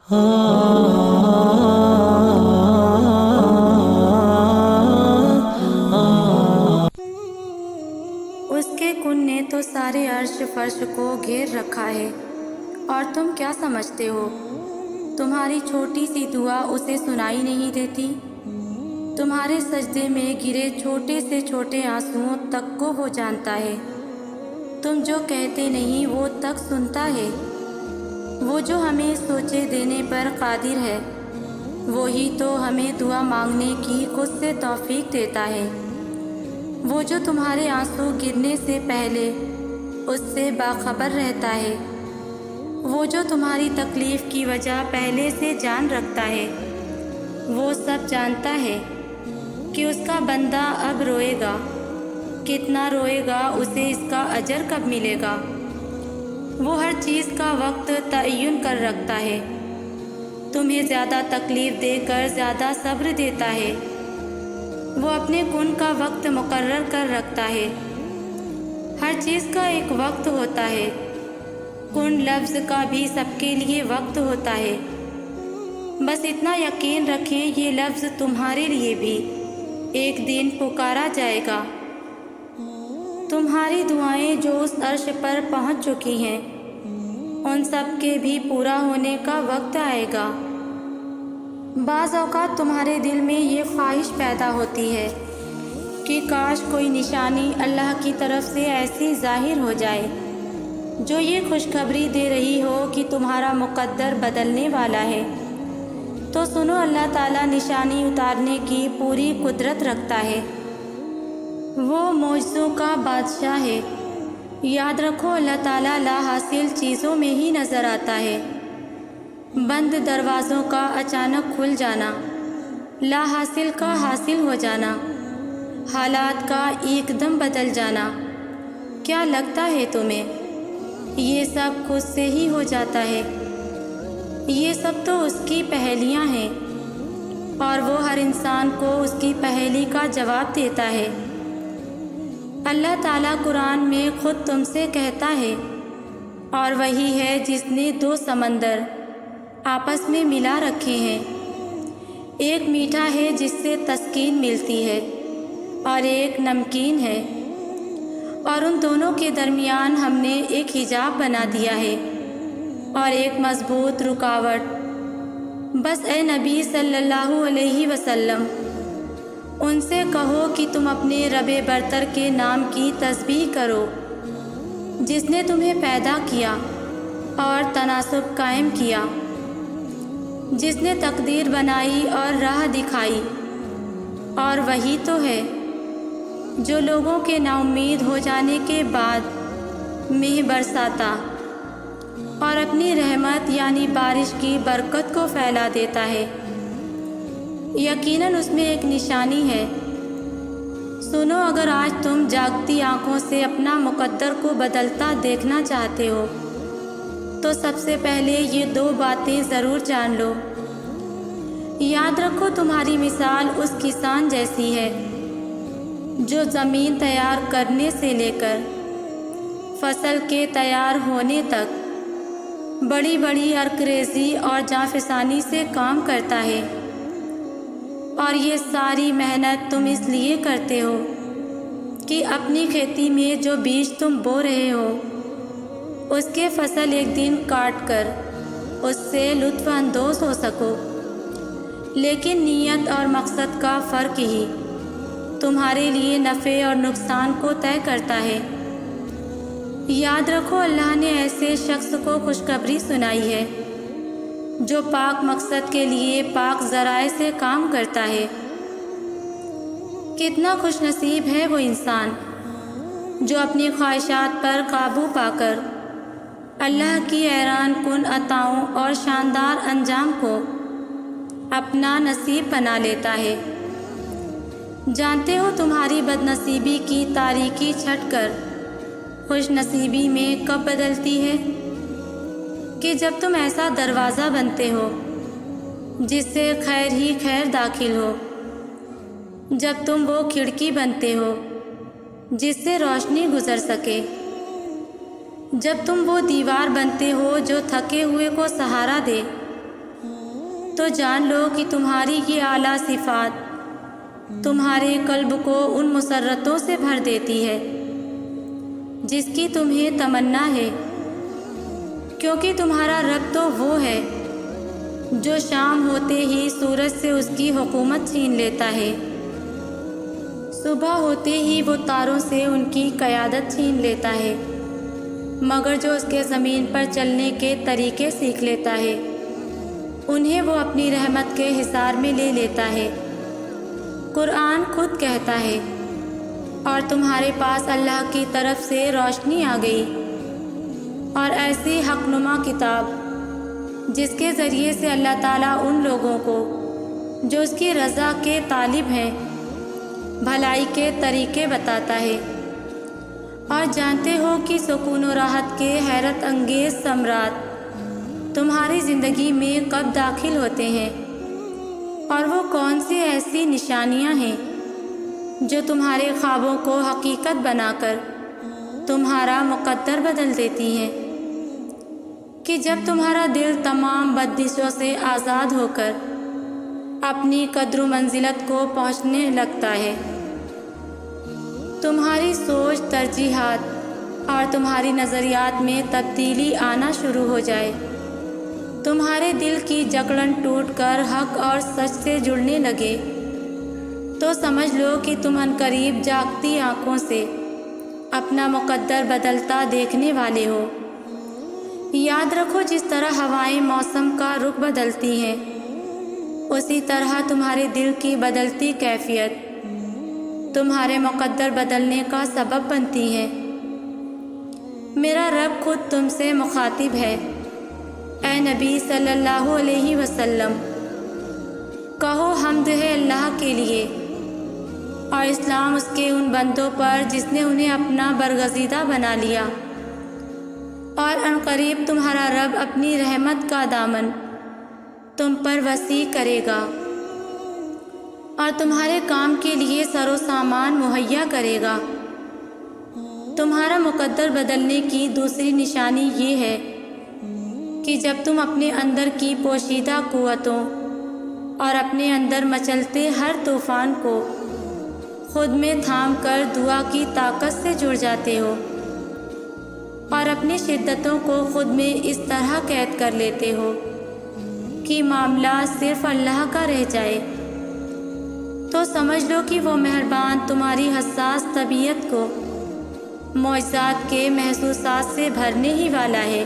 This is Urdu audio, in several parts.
اس کے کن نے تو سارے عرش فرش کو گھیر رکھا ہے، اور تم کیا سمجھتے ہو تمہاری چھوٹی سی دعا اسے سنائی نہیں دیتی؟ تمہارے سجدے میں گرے چھوٹے سے چھوٹے آنسوؤں تک کو وہ جانتا ہے، تم جو کہتے نہیں وہ تک سنتا ہے۔ وہ جو ہمیں سوچے دینے پر قادر ہے، وہی تو ہمیں دعا مانگنے کی خود سے توفیق دیتا ہے۔ وہ جو تمہارے آنسو گرنے سے پہلے اس سے باخبر رہتا ہے، وہ جو تمہاری تکلیف کی وجہ پہلے سے جان رکھتا ہے، وہ سب جانتا ہے کہ اس کا بندہ اب روئے گا، کتنا روئے گا، اسے اس کا اجر کب ملے گا۔ وہ ہر چیز کا وقت تعین کر رکھتا ہے، تمہیں زیادہ تکلیف دے کر زیادہ صبر دیتا ہے۔ وہ اپنے کن کا وقت مقرر کر رکھتا ہے، ہر چیز کا ایک وقت ہوتا ہے، کن لفظ کا بھی سب کے لیے وقت ہوتا ہے۔ بس اتنا یقین رکھیں یہ لفظ تمہارے لیے بھی ایک دن پکارا جائے گا۔ تمہاری دعائیں جو اس عرش پر پہنچ چکی ہیں، ان سب کے بھی پورا ہونے کا وقت آئے گا۔ بعض اوقات تمہارے دل میں یہ خواہش پیدا ہوتی ہے کہ کاش کوئی نشانی اللہ کی طرف سے ایسی ظاہر ہو جائے جو یہ خوشخبری دے رہی ہو کہ تمہارا مقدر بدلنے والا ہے۔ تو سنو، اللہ تعالیٰ نشانی اتارنے کی پوری قدرت رکھتا ہے، وہ معجزوں کا بادشاہ ہے۔ یاد رکھو اللہ تعالیٰ لا حاصل چیزوں میں ہی نظر آتا ہے، بند دروازوں کا اچانک کھل جانا، لا حاصل کا حاصل ہو جانا، حالات کا ایک دم بدل جانا۔ کیا لگتا ہے تمہیں یہ سب خود سے ہی ہو جاتا ہے؟ یہ سب تو اس کی پہیلیاں ہیں، اور وہ ہر انسان کو اس کی پہیلی کا جواب دیتا ہے۔ اللہ تعالیٰ قرآن میں خود تم سے کہتا ہے، اور وہی ہے جس نے دو سمندر آپس میں ملا رکھے ہیں، ایک میٹھا ہے جس سے تسکین ملتی ہے، اور ایک نمکین ہے، اور ان دونوں کے درمیان ہم نے ایک حجاب بنا دیا ہے اور ایک مضبوط رکاوٹ۔ بس اے نبی صلی اللہ علیہ وسلم، ان سے کہو کہ تم اپنے رب برتر کے نام کی تسبیح کرو، جس نے تمہیں پیدا کیا اور تناسب قائم کیا، جس نے تقدیر بنائی اور راہ دکھائی، اور وہی تو ہے جو لوگوں کے نا امید ہو جانے کے بعد مہ برساتا اور اپنی رحمت یعنی بارش کی برکت کو پھیلا دیتا ہے۔ یقیناً اس میں ایک نشانی ہے۔ سنو، اگر آج تم جاگتی آنکھوں سے اپنا مقدر کو بدلتا دیکھنا چاہتے ہو تو سب سے پہلے یہ دو باتیں ضرور جان لو۔ یاد رکھو تمہاری مثال اس کسان جیسی ہے جو زمین تیار کرنے سے لے کر فصل کے تیار ہونے تک بڑی بڑی عرقریزی اور جانفشانی سے کام کرتا ہے، اور یہ ساری محنت تم اس لیے کرتے ہو کہ اپنی کھیتی میں جو بیج تم بو رہے ہو اس کے فصل ایک دن کاٹ کر اس سے لطف اندوز ہو سکو۔ لیکن نیت اور مقصد کا فرق ہی تمہارے لیے نفع اور نقصان کو طے کرتا ہے۔ یاد رکھو اللہ نے ایسے شخص کو خوشخبری سنائی ہے جو پاک مقصد کے لیے پاک ذرائع سے کام کرتا ہے۔ کتنا خوش نصیب ہے وہ انسان جو اپنی خواہشات پر قابو پا کر اللہ کی حیران کن عطاؤں اور شاندار انجام کو اپنا نصیب بنا لیتا ہے۔ جانتے ہو تمہاری بد نصیبی کی تاریکی چھٹ کر خوش نصیبی میں کب بدلتی ہے؟ کہ جب تم ایسا دروازہ بنتے ہو جس سے خیر ہی خیر داخل ہو، جب تم وہ کھڑکی بنتے ہو جس سے روشنی گزر سکے، جب تم وہ دیوار بنتے ہو جو تھکے ہوئے کو سہارا دے تو جان لو کہ تمہاری یہ اعلیٰ صفات تمہارے قلب کو ان مسرتوں سے بھر دیتی ہے جس کی تمہیں تمنا ہے، کیونکہ تمہارا رب تو وہ ہے جو شام ہوتے ہی سورج سے اس کی حکومت چھین لیتا ہے، صبح ہوتے ہی وہ تاروں سے ان کی قیادت چھین لیتا ہے، مگر جو اس کے زمین پر چلنے کے طریقے سیکھ لیتا ہے انہیں وہ اپنی رحمت کے حصار میں لے لیتا ہے۔ قرآن خود کہتا ہے، اور تمہارے پاس اللہ کی طرف سے روشنی آ گئی اور ایسی حقنما کتاب جس کے ذریعے سے اللہ تعالیٰ ان لوگوں کو جو اس کی رضا کے طالب ہیں بھلائی کے طریقے بتاتا ہے، اور جانتے ہو کہ سکون و راحت کے حیرت انگیز ثمرات تمہاری زندگی میں کب داخل ہوتے ہیں، اور وہ کون سی ایسی نشانیاں ہیں جو تمہارے خوابوں کو حقیقت بنا کر تمہارا مقدر بدل دیتی ہیں، کہ جب تمہارا دل تمام بددشوں سے آزاد ہو کر اپنی قدر و منزلت کو پہنچنے لگتا ہے، تمہاری سوچ، ترجیحات اور تمہاری نظریات میں تبدیلی آنا شروع ہو جائے، تمہارے دل کی جکڑن ٹوٹ کر حق اور سچ سے جڑنے لگے، تو سمجھ لو کہ تم عنقریب جاگتی آنکھوں سے اپنا مقدر بدلتا دیکھنے والے ہو۔ یاد رکھو، جس طرح ہوائیں موسم کا رخ بدلتی ہیں اسی طرح تمہارے دل کی بدلتی کیفیت تمہارے مقدر بدلنے کا سبب بنتی ہے۔ میرا رب خود تم سے مخاطب ہے، اے نبی صلی اللہ علیہ وسلم، کہو حمد ہے اللہ کے لیے اور اسلام اس کے ان بندوں پر جس نے انہیں اپنا برگزیدہ بنا لیا، اور عنقریب تمہارا رب اپنی رحمت کا دامن تم پر وسیع کرے گا اور تمہارے کام کے لیے سر و سامان مہیا کرے گا۔ تمہارا مقدر بدلنے کی دوسری نشانی یہ ہے کہ جب تم اپنے اندر کی پوشیدہ قوتوں اور اپنے اندر مچلتے ہر طوفان کو خود میں تھام کر دعا کی طاقت سے جڑ جاتے ہو اور اپنی شدتوں کو خود میں اس طرح قید کر لیتے ہو کہ معاملہ صرف اللہ کا رہ جائے، تو سمجھ لو کہ وہ مہربان تمہاری حساس طبیعت کو معجزات کے محسوسات سے بھرنے ہی والا ہے۔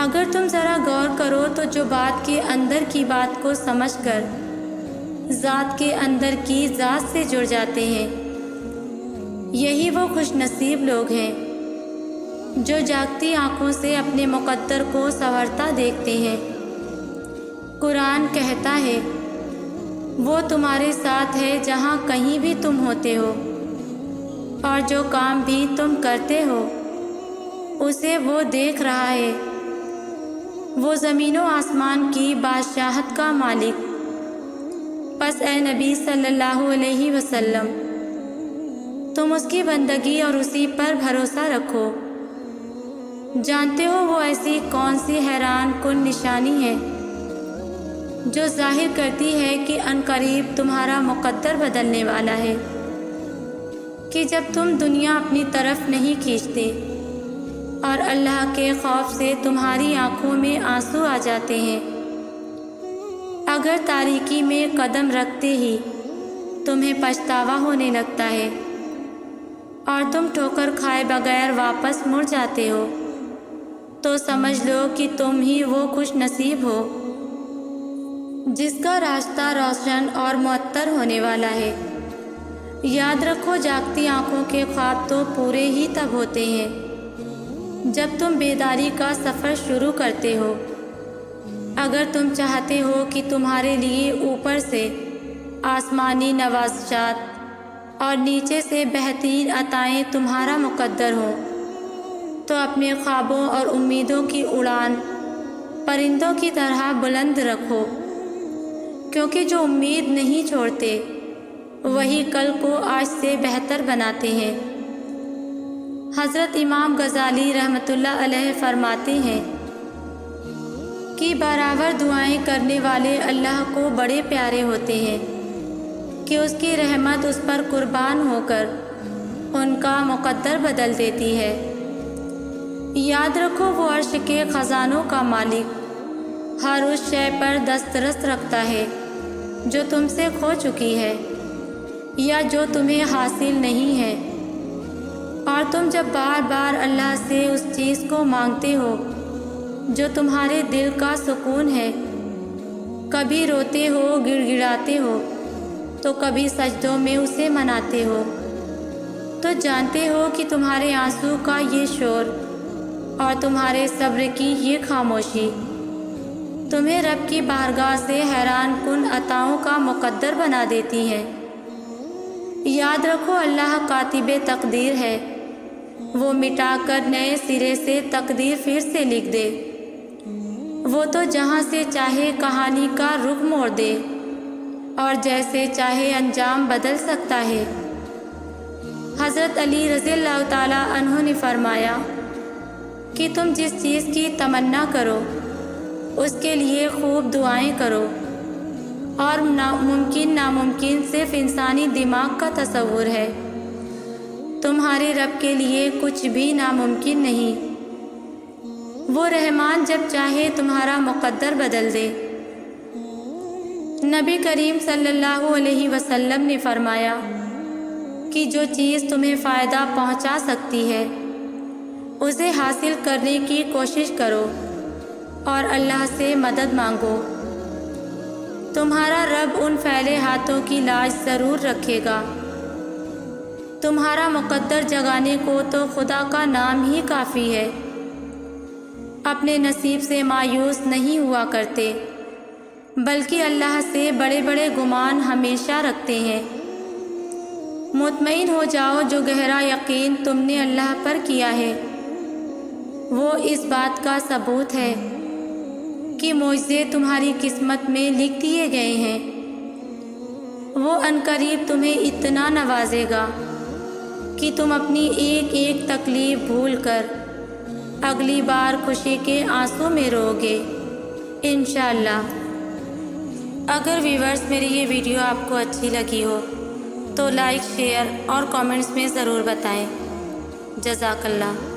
اگر تم ذرا غور کرو تو جو بات کے اندر کی بات کو سمجھ کر ذات کے اندر کی ذات سے جڑ جاتے ہیں، یہی وہ خوش نصیب لوگ ہیں جو جاگتی آنکھوں سے اپنے مقدر کو سنورتا دیکھتے ہیں۔ قرآن کہتا ہے، وہ تمہارے ساتھ ہے جہاں کہیں بھی تم ہوتے ہو، اور جو کام بھی تم کرتے ہو اسے وہ دیکھ رہا ہے۔ وہ زمین و آسمان کی بادشاہت کا مالک۔ پس اے نبی صلی اللہ علیہ وسلم، تم اس کی بندگی اور اسی پر بھروسہ رکھو۔ جانتے ہو وہ ایسی کون سی حیران کن نشانی ہے جو ظاہر کرتی ہے کہ عنقریب تمہارا مقدر بدلنے والا ہے، کہ جب تم دنیا اپنی طرف نہیں کھینچتے اور اللہ کے خوف سے تمہاری آنکھوں میں آنسو آ جاتے ہیں، اگر تاریکی میں قدم رکھتے ہی تمہیں پچھتاوا ہونے لگتا ہے اور تم ٹھوکر کھائے بغیر واپس مڑ جاتے ہو، تو سمجھ لو کہ تم ہی وہ خوش نصیب ہو جس کا راستہ روشن اور معطر ہونے والا ہے۔ یاد رکھو، جاگتی آنکھوں کے خواب تو پورے ہی تب ہوتے ہیں جب تم بیداری کا سفر شروع کرتے ہو۔ اگر تم چاہتے ہو کہ تمہارے لیے اوپر سے آسمانی نوازشات اور نیچے سے بہترین عطائیں تمہارا مقدر ہو، تو اپنے خوابوں اور امیدوں کی اڑان پرندوں کی طرح بلند رکھو، کیونکہ جو امید نہیں چھوڑتے وہی کل کو آج سے بہتر بناتے ہیں۔ حضرت امام غزالی رحمۃ اللہ علیہ فرماتے ہیں کہ کہ برابر دعائیں کرنے والے اللہ کو بڑے پیارے ہوتے ہیں کہ اس کی رحمت اس پر قربان ہو کر ان کا مقدر بدل دیتی ہے۔ یاد رکھو وہ عرش کے خزانوں کا مالک ہر اس شے پر دسترس رکھتا ہے جو تم سے کھو چکی ہے یا جو تمہیں حاصل نہیں ہے، اور تم جب بار بار اللہ سے اس چیز کو مانگتے ہو جو تمہارے دل کا سکون ہے، کبھی روتے ہو، گڑ گڑاتے ہو تو کبھی سجدوں میں اسے مناتے ہو، تو جانتے ہو کہ تمہارے آنسو کا یہ شور اور تمہارے صبر کی یہ خاموشی تمہیں رب کی بارگاہ سے حیران کن عطاؤں کا مقدر بنا دیتی ہے۔ یاد رکھو اللہ کاتب تقدیر ہے، وہ مٹا کر نئے سرے سے تقدیر پھر سے لکھ دے، وہ تو جہاں سے چاہے کہانی کا رخ موڑ دے اور جیسے چاہے انجام بدل سکتا ہے۔ حضرت علی رضی اللہ تعالیٰ عنہ نے فرمایا کہ تم جس چیز کی تمنا کرو اس کے لیے خوب دعائیں کرو، اور ناممکن صرف انسانی دماغ کا تصور ہے، تمہارے رب کے لیے کچھ بھی ناممکن نہیں۔ وہ رحمان جب چاہے تمہارا مقدر بدل دے۔ نبی کریم صلی اللہ علیہ وسلم نے فرمایا کہ جو چیز تمہیں فائدہ پہنچا سکتی ہے اسے حاصل کرنے کی کوشش کرو اور اللہ سے مدد مانگو، تمہارا رب ان پھیلے ہاتھوں کی لاج ضرور رکھے گا۔ تمہارا مقدر جگانے کو تو خدا کا نام ہی کافی ہے۔ اپنے نصیب سے مایوس نہیں ہوا کرتے، بلکہ اللہ سے بڑے بڑے گمان ہمیشہ رکھتے ہیں۔ مطمئن ہو جاؤ، جو گہرا یقین تم نے اللہ پر کیا ہے وہ اس بات کا ثبوت ہے کہ معجزے تمہاری قسمت میں لکھ دیے گئے ہیں۔ وہ عنقریب تمہیں اتنا نوازے گا کہ تم اپنی ایک ایک تکلیف بھول کر اگلی بار خوشی کے آنسو میں رو گے انشاءاللہ۔ اگر ویورز میری یہ ویڈیو آپ کو اچھی لگی ہو تو لائک، شیئر اور کامنٹس میں ضرور بتائیں۔ جزاک اللہ۔